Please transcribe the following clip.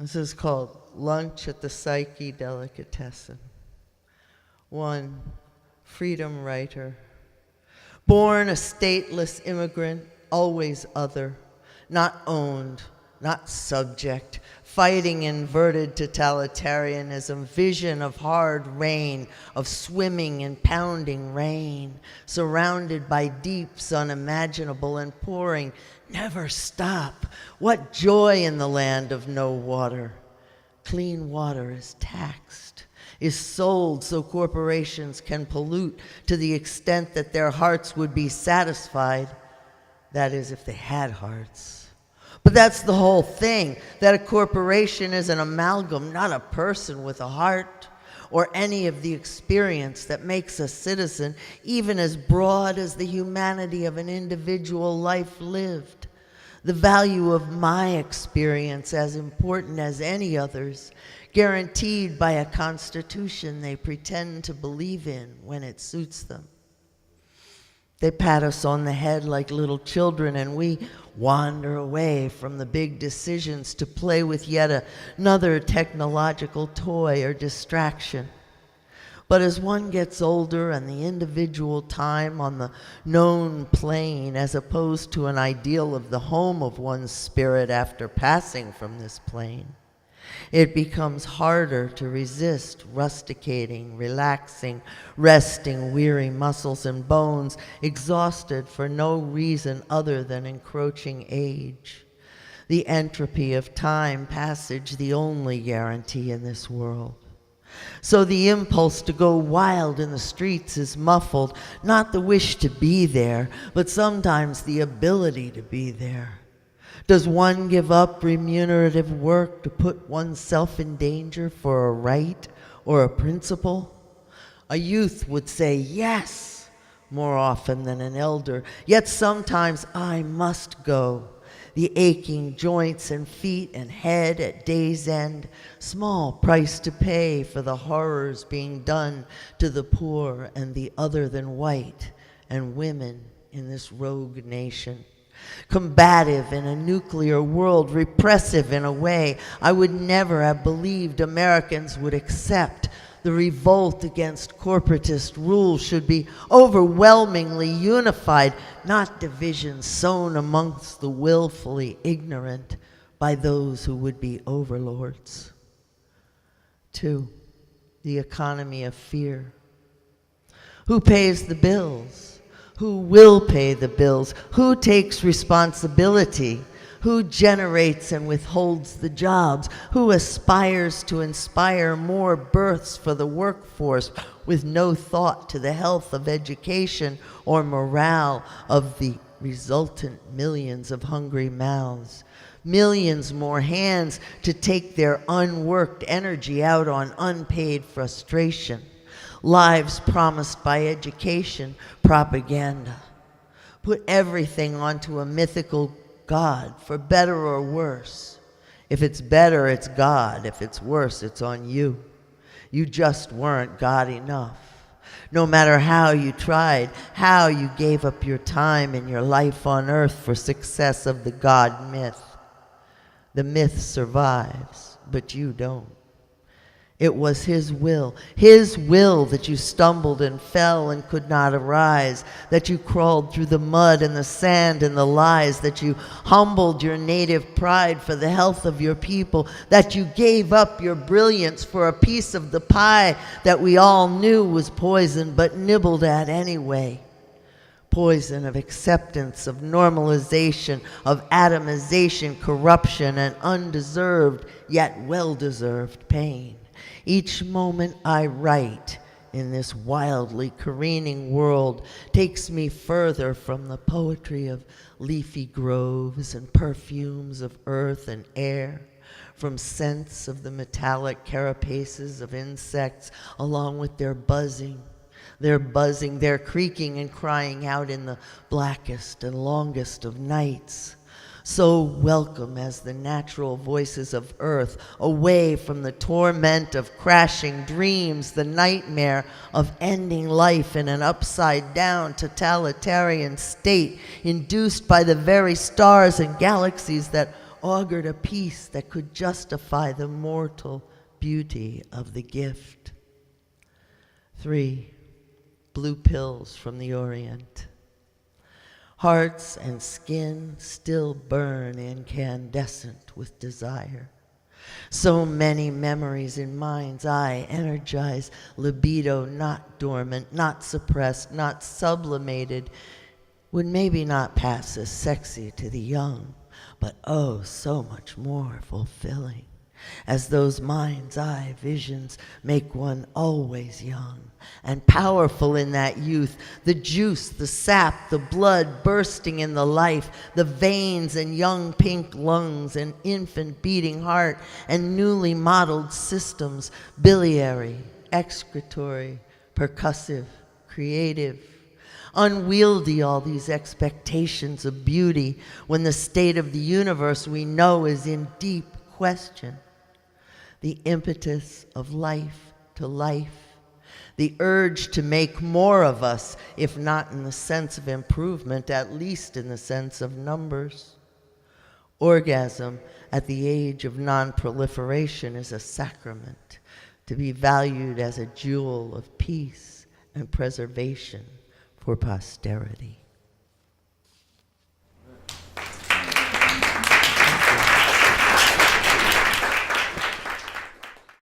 This is called Lunch at the Psyche Delicatessen. One freedom writer. Born a stateless immigrant, always other, not owned, not subject, fighting inverted totalitarianism, vision of hard rain, of swimming in pounding rain, surrounded by deeps unimaginable and pouring, never stop. What joy in the land of no water. Clean water is taxed, is sold so corporations can pollute to the extent that their hearts would be satisfied. That is, if they had hearts. But that's the whole thing, that a corporation is an amalgam, not a person with a heart, or any of the experience that makes a citizen, even as broad as the humanity of an individual life lived. The value of my experience as important as any other's, guaranteed by a constitution they pretend to believe in when it suits them. They pat us on the head like little children, and we wander away from the big decisions to play with yet another technological toy or distraction. But as one gets older and the individual time on the known plane, as opposed to an ideal of the home of one's spirit after passing from this plane, it becomes harder to resist rusticating, relaxing, resting weary muscles and bones, exhausted for no reason other than encroaching age. The entropy of time passage, the only guarantee in this world. So the impulse to go wild in the streets is muffled, not the wish to be there, but sometimes the ability to be there. Does one give up remunerative work to put oneself in danger for a right or a principle? A youth would say yes more often than an elder, yet sometimes I must go. The aching joints and feet and head at day's end, small price to pay for the horrors being done to the poor and the other than white and women in this rogue nation. Combative in a nuclear world, repressive in a way I would never have believed Americans would accept. The revolt against corporatist rule should be overwhelmingly unified, not divisions sown amongst the willfully ignorant by those who would be overlords. 2, the economy of fear. Who pays the bills? Who will pay the bills? Who takes responsibility? Who generates and withholds the jobs? Who aspires to inspire more births for the workforce with no thought to the health of education or morale of the resultant millions of hungry mouths? Millions more hands to take their unworked energy out on unpaid frustration. Lives promised by education, propaganda. Put everything onto a mythical God, for better or worse. If it's better, it's God. If it's worse, it's on you. You just weren't God enough. No matter how you tried, how you gave up your time and your life on earth for success of the God myth. The myth survives, but you don't. It was His will that you stumbled and fell and could not arise, that you crawled through the mud and the sand and the lies, that you humbled your native pride for the health of your people, that you gave up your brilliance for a piece of the pie that we all knew was poison but nibbled at anyway. Poison of acceptance, of normalization, of atomization, corruption, and undeserved yet well-deserved pain. Each moment I write in this wildly careening world takes me further from the poetry of leafy groves and perfumes of earth and air, from scents of the metallic carapaces of insects along with their buzzing, their creaking and crying out in the blackest and longest of nights. So welcome as the natural voices of earth, away from the torment of crashing dreams, the nightmare of ending life in an upside-down totalitarian state induced by the very stars and galaxies that augured a peace that could justify the mortal beauty of the gift. 3. Blue pills from the Orient. Hearts and skin still burn incandescent with desire. So many memories in mind's eye energize libido not dormant, not suppressed, not sublimated, would maybe not pass as sexy to the young, but oh, so much more fulfilling, as those mind's eye visions make one always young and powerful in that youth, the juice, the sap, the blood bursting in the life, the veins and young pink lungs, an infant beating heart, and newly modeled systems, biliary, excretory, percussive, creative. Unwieldy, all these expectations of beauty when the state of the universe we know is in deep question. The impetus of life to life, the urge to make more of us, if not in the sense of improvement, at least in the sense of numbers. Orgasm at the age of non-proliferation is a sacrament to be valued as a jewel of peace and preservation for posterity.